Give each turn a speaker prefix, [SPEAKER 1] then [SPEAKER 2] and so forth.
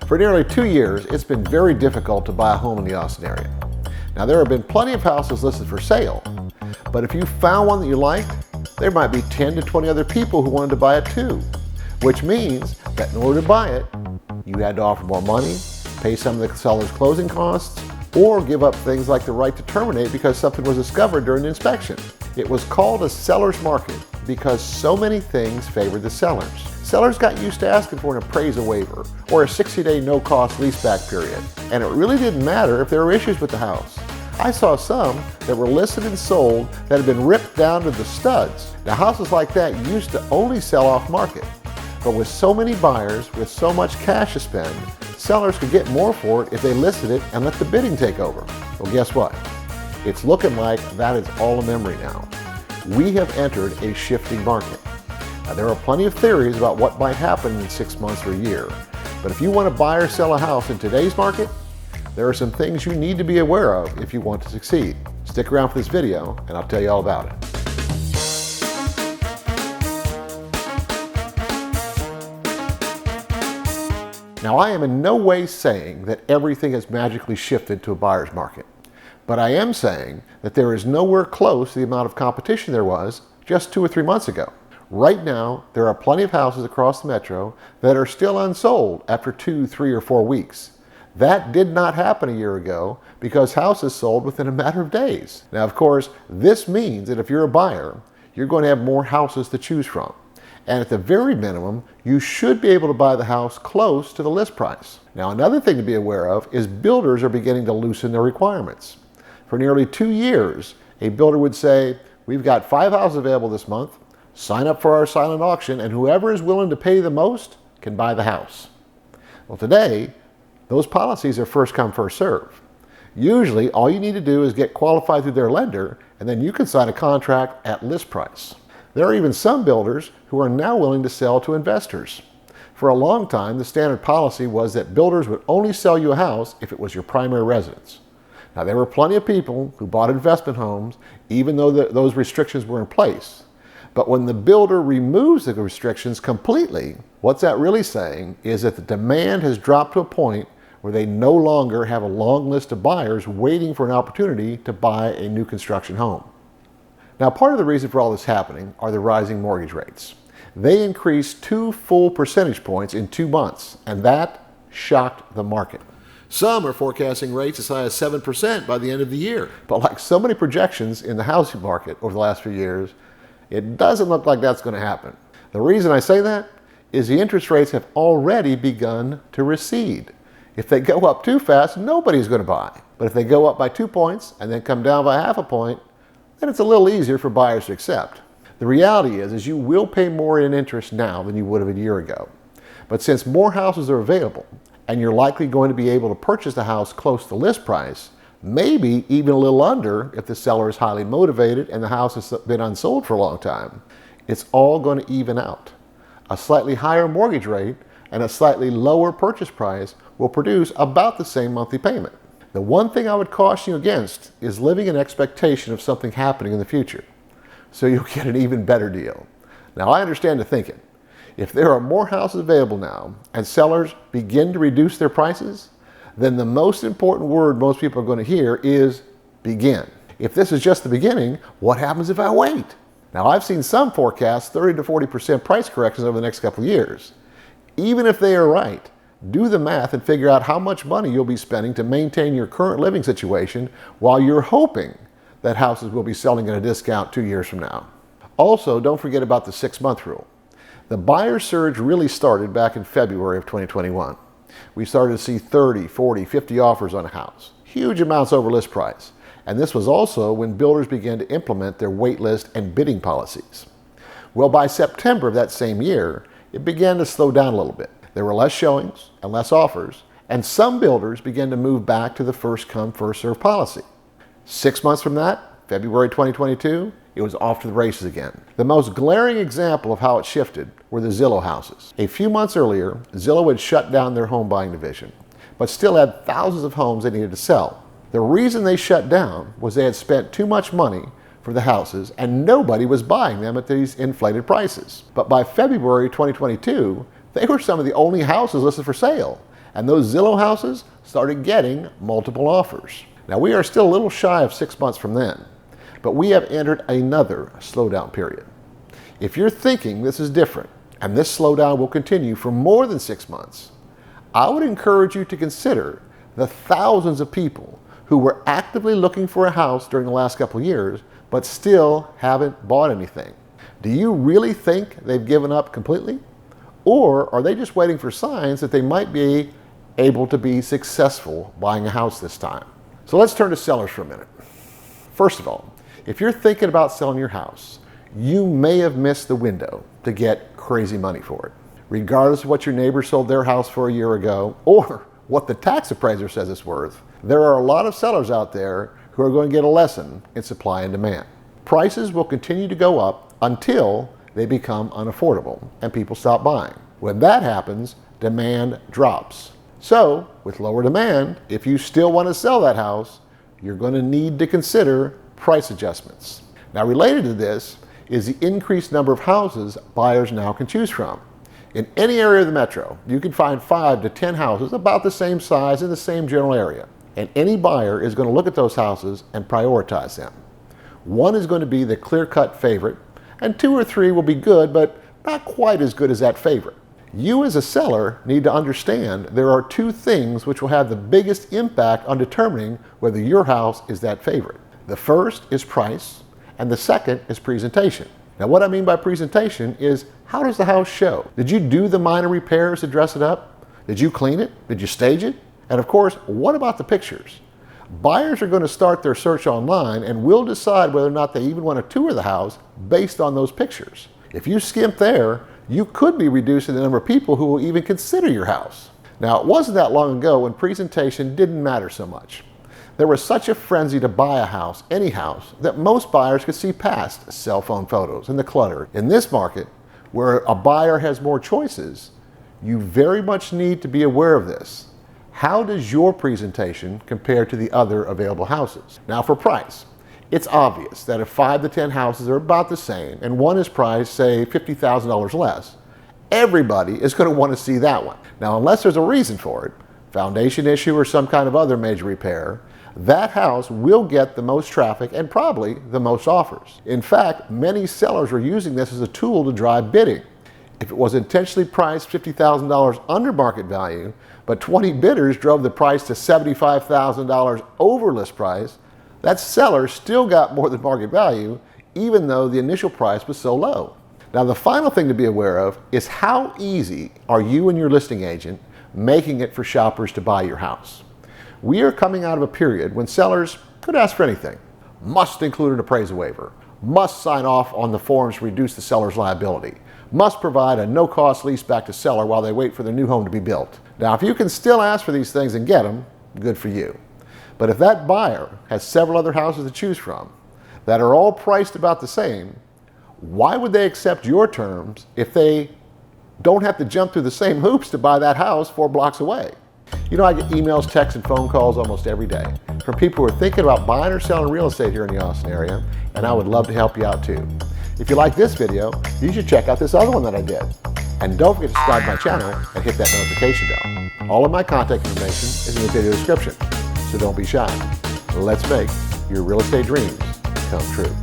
[SPEAKER 1] For nearly 2 years, it's been very difficult to buy a home in the Austin area. Now, there have been plenty of houses listed for sale, but if you found one that you liked, there might be 10 to 20 other people who wanted to buy it too, which means that in order to buy it, you had to offer more money, pay some of the seller's closing costs, or give up things like the right to terminate because something was discovered during the inspection. It was called a seller's market because so many things favored the sellers. Sellers got used to asking for an appraisal waiver or a 60-day no-cost leaseback period, and it really didn't matter if there were issues with the house. I saw some that were listed and sold that had been ripped down to the studs. Now, houses like that used to only sell off market, but with so many buyers with so much cash to spend, sellers could get more for it if they listed it and let the bidding take over. Well, guess what? It's looking like that is all a memory now. We have entered a shifting market. Now, there are plenty of theories about what might happen in 6 months or a year, but if you want to buy or sell a house in today's market, there are some things you need to be aware of if you want to succeed. Stick around for this video and I'll tell you all about it. Now, I am in no way saying that everything has magically shifted to a buyer's market, but I am saying that there is nowhere close to the amount of competition there was just 2 or 3 months ago. Right now, there are plenty of houses across the metro that are still unsold after 2, 3, or 4 weeks. That did not happen a year ago because houses sold within a matter of days. Now, of course, this means that if you're a buyer, you're going to have more houses to choose from. And at the very minimum, you should be able to buy the house close to the list price. Now, another thing to be aware of is builders are beginning to loosen their requirements. For nearly 2 years, a builder would say, we've got 5 houses available this month, sign up for our silent auction, and whoever is willing to pay the most can buy the house. Well, today, those policies are first come, first serve. Usually, all you need to do is get qualified through their lender, and then you can sign a contract at list price. There are even some builders who are now willing to sell to investors. For a long time, the standard policy was that builders would only sell you a house if it was your primary residence. Now, there were plenty of people who bought investment homes even though those restrictions were in place. But when the builder removes the restrictions completely, what's that really saying is that the demand has dropped to a point where they no longer have a long list of buyers waiting for an opportunity to buy a new construction home. Now, part of the reason for all this happening are the rising mortgage rates. They increased 2 full percentage points in 2 months, and that shocked the market. Some are forecasting rates as high as 7% by the end of the year. But like so many projections in the housing market over the last few years, it doesn't look like that's going to happen. The reason I say that is the interest rates have already begun to recede. If they go up too fast, nobody's going to buy. But if they go up by 2 points and then come down by half a point, then it's a little easier for buyers to accept. The reality is you will pay more in interest now than you would have a year ago. But since more houses are available, and you're likely going to be able to purchase the house close to list price, maybe even a little under if the seller is highly motivated and the house has been unsold for a long time, it's all going to even out. A slightly higher mortgage rate and a slightly lower purchase price will produce about the same monthly payment. The one thing I would caution you against is living in expectation of something happening in the future, so you'll get an even better deal. Now, I understand the thinking. If there are more houses available now and sellers begin to reduce their prices, then the most important word most people are going to hear is begin. If this is just the beginning, what happens if I wait? Now, I've seen some forecasts 30 to 40% price corrections over the next couple of years. Even if they are right, do the math and figure out how much money you'll be spending to maintain your current living situation while you're hoping that houses will be selling at a discount 2 years from now. Also, don't forget about the 6-month rule. The buyer surge really started back in February of 2021. We started to see 30, 40, 50 offers on a house, huge amounts over list price. And this was also when builders began to implement their wait list and bidding policies. Well, by September of that same year, it began to slow down a little bit. There were less showings and less offers, and some builders began to move back to the first come, first served policy. 6 months from that, February 2022, it was off to the races again. The most glaring example of how it shifted were the Zillow houses. A few months earlier, Zillow had shut down their home buying division, but still had thousands of homes they needed to sell. The reason they shut down was they had spent too much money for the houses and nobody was buying them at these inflated prices. But by February 2022, they were some of the only houses listed for sale, and those Zillow houses started getting multiple offers. Now, we are still a little shy of 6 months from then, but we have entered another slowdown period. If you're thinking this is different and this slowdown will continue for more than 6 months, I would encourage you to consider the thousands of people who were actively looking for a house during the last couple of years but still haven't bought anything. Do you really think they've given up completely? Or are they just waiting for signs that they might be able to be successful buying a house this time? So let's turn to sellers for a minute. First of all, if you're thinking about selling your house, you may have missed the window to get crazy money for it. Regardless of what your neighbor sold their house for a year ago or what the tax appraiser says it's worth, there are a lot of sellers out there who are going to get a lesson in supply and demand. Prices will continue to go up until they become unaffordable and people stop buying. When that happens, demand drops. So, with lower demand, if you still want to sell that house, you're going to need to consider price adjustments. Now, related to this is the increased number of houses buyers now can choose from. In any area of the metro, you can find 5 to 10 houses about the same size in the same general area. And any buyer is going to look at those houses and prioritize them. One is going to be the clear-cut favorite, and 2 or 3 will be good, but not quite as good as that favorite. You as a seller need to understand there are 2 things which will have the biggest impact on determining whether your house is that favorite. The first is price, and the second is presentation. Now, what I mean by presentation is, how does the house show? Did you do the minor repairs to dress it up? Did you clean it? Did you stage it? And of course, what about the pictures? Buyers are going to start their search online and will decide whether or not they even want to tour the house based on those pictures. If you skimp there, you could be reducing the number of people who will even consider your house. Now, it wasn't that long ago when presentation didn't matter so much. There was such a frenzy to buy a house, any house, that most buyers could see past cell phone photos and the clutter. In this market, where a buyer has more choices, you very much need to be aware of this. How does your presentation compare to the other available houses? Now, for price, it's obvious that if 5 to 10 houses are about the same and one is priced, say, $50,000 less, everybody is going to want to see that one. Now, unless there's a reason for it, foundation issue or some kind of other major repair, that house will get the most traffic and probably the most offers. In fact, many sellers are using this as a tool to drive bidding. If it was intentionally priced $50,000 under market value, but 20 bidders drove the price to $75,000 over list price, that seller still got more than market value, even though the initial price was so low. Now, the final thing to be aware of is how easy are you and your listing agent making it for shoppers to buy your house. We are coming out of a period when sellers could ask for anything. Must include an appraisal waiver. Must sign off on the forms to reduce the seller's liability. Must provide a no-cost lease back to seller while they wait for their new home to be built. Now, if you can still ask for these things and get them, good for you. But if that buyer has several other houses to choose from that are all priced about the same, why would they accept your terms if they don't have to jump through the same hoops to buy that house 4 blocks away? You know, I get emails, texts, and phone calls almost every day from people who are thinking about buying or selling real estate here in the Austin area, and I would love to help you out too. If you like this video, you should check out this other one that I did. And don't forget to subscribe to my channel and hit that notification bell. All of my contact information is in the video description, so don't be shy. Let's make your real estate dreams come true.